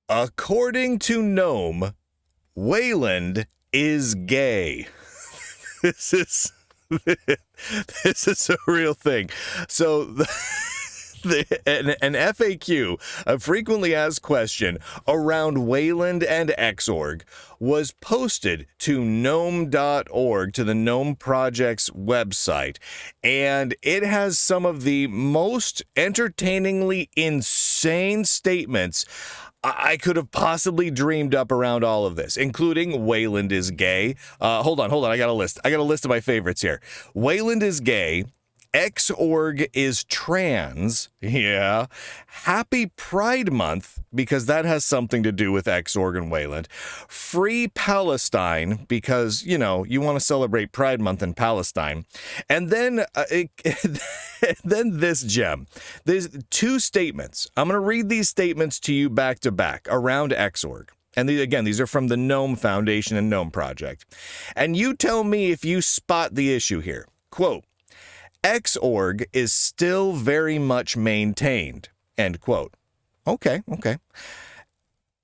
According to Gnome, Wayland is gay. This is a real thing. So an FAQ, a frequently asked question around Wayland and Xorg, was posted to gnome.org, to the Gnome Project's website, and it has some of the most entertainingly insane statements I could have possibly dreamed up around all of this, including Wayland is gay. Hold on. I got a list. I got a list of my favorites here. Wayland is gay. Xorg is trans. Yeah. Happy Pride Month, because that has something to do with Xorg and Wayland. Free Palestine, because, you know, you want to celebrate Pride Month in Palestine. And then, then this gem. There's two statements. I'm going to read these statements to you back to back around Xorg. And these are from the Gnome Foundation and Gnome Project. And you tell me if you spot the issue here. Quote, Xorg is still very much maintained, end quote. Okay.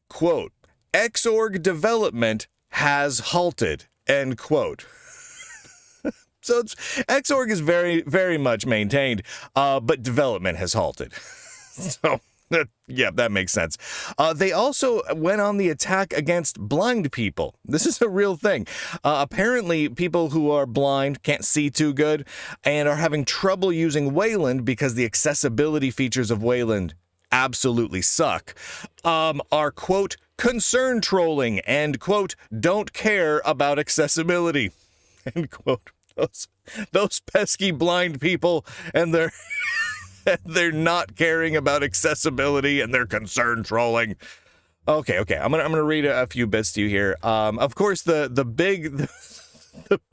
Quote, Xorg development has halted, end quote. So Xorg is very, very much maintained, but development has halted. So, yeah, that makes sense. They also went on the attack against blind people. This is a real thing. Apparently, people who are blind, can't see too good, and are having trouble using Wayland because the accessibility features of Wayland absolutely suck, are, quote, concern trolling and, quote, don't care about accessibility, end quote. Those pesky blind people and their... They're not caring about accessibility and they're concern trolling. Okay. I'm gonna read a few bits to you here. Of course, the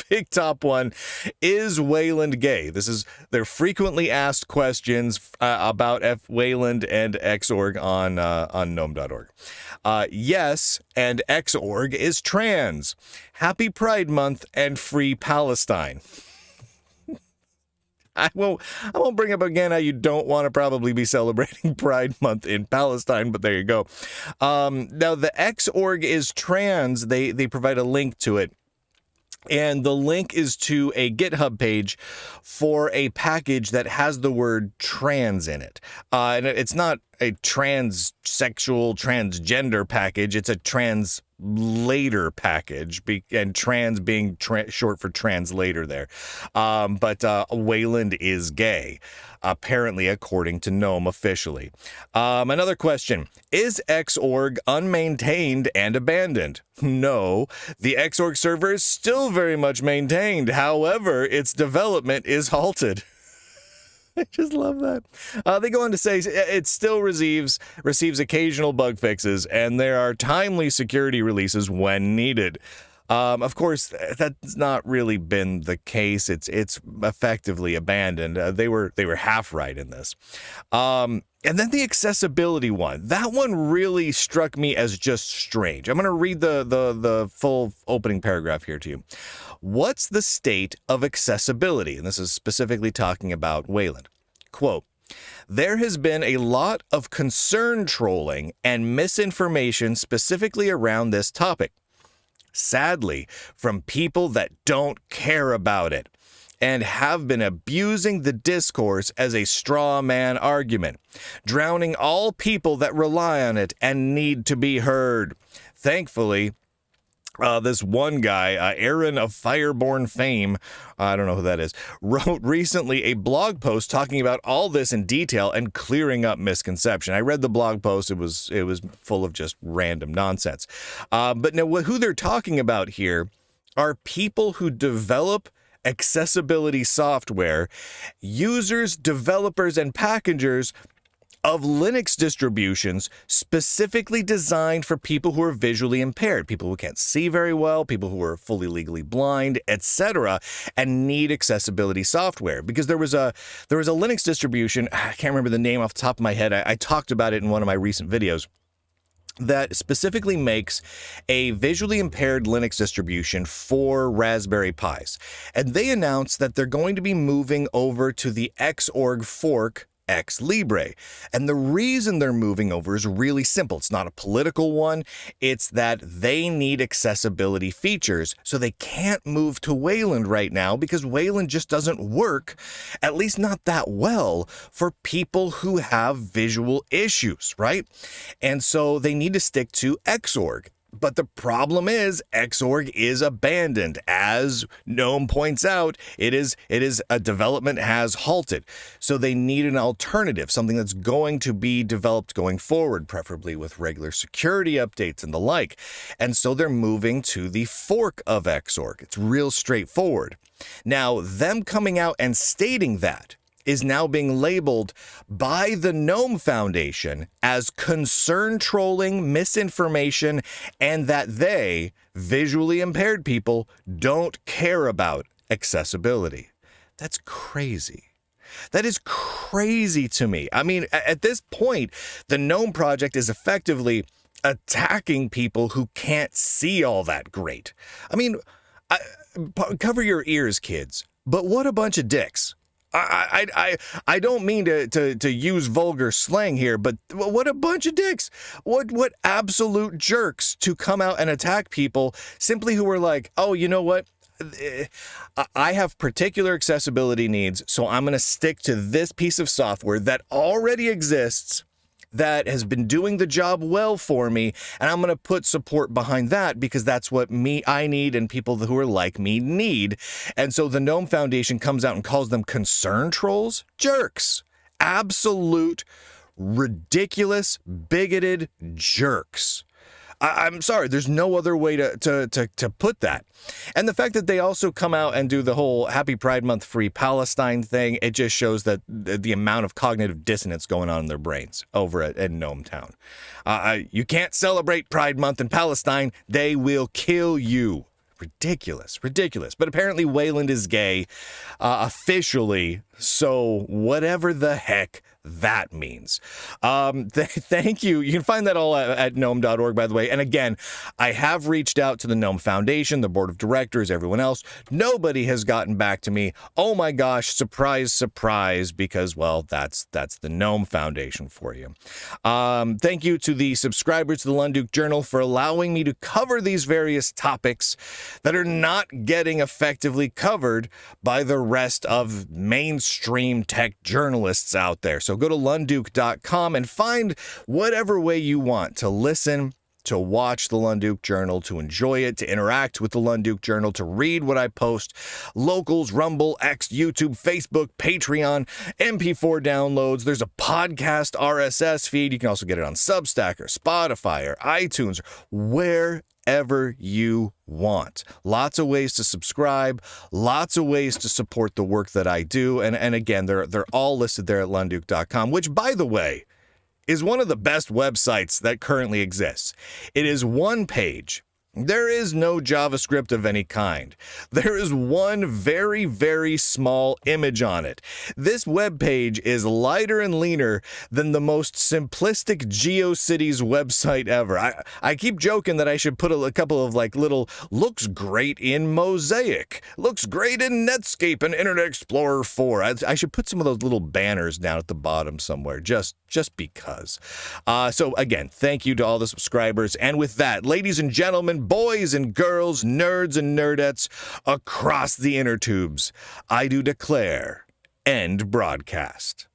big top one is Wayland gay. This is their frequently asked questions about Wayland and Xorg on gnome.org. Yes, and Xorg is trans. Happy Pride Month and free Palestine. I won't bring up again how you don't want to probably be celebrating Pride Month in Palestine, but there you go. Now, the Xorg is trans. They provide a link to it. And the link is to a GitHub page for a package that has the word trans in it. And it's not a transsexual, transgender package. It's a translator package, and trans being short for translator there. But Wayland is gay, apparently, according to Gnome officially. Another question. Is Xorg unmaintained and abandoned? No. The Xorg server is still very much maintained. However, its development is halted. I just love that. They go on to say it still receives occasional bug fixes, and there are timely security releases when needed. Of course, that's not really been the case. It's effectively abandoned. They were half right in this. And then the accessibility one. That one really struck me as just strange. I'm going to read the full opening paragraph here to you. What's the state of accessibility? And this is specifically talking about Wayland. Quote, there has been a lot of concern trolling and misinformation specifically around this topic. Sadly, from people that don't care about it and have been abusing the discourse as a straw man argument, drowning all people that rely on it and need to be heard. Thankfully, this one guy, Aaron of Fireborn fame, I don't know who that is, wrote recently a blog post talking about all this in detail and clearing up misconception. I read the blog post. It was full of just random nonsense. But now who they're talking about here are people who develop accessibility software, users, developers, and packagers of Linux distributions specifically designed for people who are visually impaired, people who can't see very well, people who are fully legally blind, etc., and need accessibility software. Because there was a Linux distribution, I can't remember the name off the top of my head, I talked about it in one of my recent videos, that specifically makes a visually impaired Linux distribution for Raspberry Pis. And they announced that they're going to be moving over to the Xorg fork Ex Libre. And the reason they're moving over is really simple. It's not a political one. It's that they need accessibility features. So they can't move to Wayland right now because Wayland just doesn't work, at least not that well, for people who have visual issues, right? And so they need to stick to Xorg. But the problem is Xorg is abandoned. As Gnome points out, it is a development has halted. So they need an alternative, something that's going to be developed going forward, preferably with regular security updates and the like. And so they're moving to the fork of Xorg. It's real straightforward. Now, them coming out and stating that is now being labeled by the Gnome Foundation as concern trolling, misinformation, and that they, visually impaired people, don't care about accessibility. That's crazy. That is crazy to me. I mean, at this point, the Gnome Project is effectively attacking people who can't see all that great. I mean, cover your ears, kids, but what a bunch of dicks. I don't mean to use vulgar slang here, but what a bunch of dicks. What absolute jerks to come out and attack people simply who were like, oh, you know what? I have particular accessibility needs, so I'm going to stick to this piece of software that already exists, that has been doing the job well for me, and I'm going to put support behind that because that's what I need and people who are like me need. And so the Gnome Foundation comes out and calls them concern trolls? Jerks. Absolute, ridiculous, bigoted jerks. I'm sorry, there's no other way to put that. And the fact that they also come out and do the whole Happy Pride Month Free Palestine thing, it just shows that the amount of cognitive dissonance going on in their brains over at Gnome Town. You can't celebrate Pride Month in Palestine, they will kill you. Ridiculous. But apparently Wayland is gay, officially, so whatever the heck that means. Thank you. You can find that all at gnome.org, by the way. And again, I have reached out to the Gnome Foundation, the board of directors, everyone else. Nobody has gotten back to me. Oh my gosh, surprise, surprise, because, well, that's the Gnome Foundation for you. Thank you to the subscribers to the Lunduke Journal for allowing me to cover these various topics that are not getting effectively covered by the rest of mainstream tech journalists out there. So go to lunduke.com and find whatever way you want to listen, to watch the Lunduke Journal, to enjoy it, to interact with the Lunduke Journal, to read what I post. Locals, Rumble, X, YouTube, Facebook, Patreon, MP4 downloads. There's a podcast RSS feed. You can also get it on Substack or Spotify or iTunes, or wherever you want. Lots of ways to subscribe, lots of ways to support the work that I do. And again, they're all listed there at lunduke.com, which, by the way, is one of the best websites that currently exists. It is one page. There is no JavaScript of any kind. There is one very, very small image on it. This web page is lighter and leaner than the most simplistic GeoCities website ever. I keep joking that I should put a couple of like little looks great in Mosaic, looks great in Netscape and Internet Explorer 4. I should put some of those little banners down at the bottom somewhere, just because. So again, thank you to all the subscribers. And with that, ladies and gentlemen, boys and girls, nerds and nerdettes across the inner tubes, I do declare end broadcast.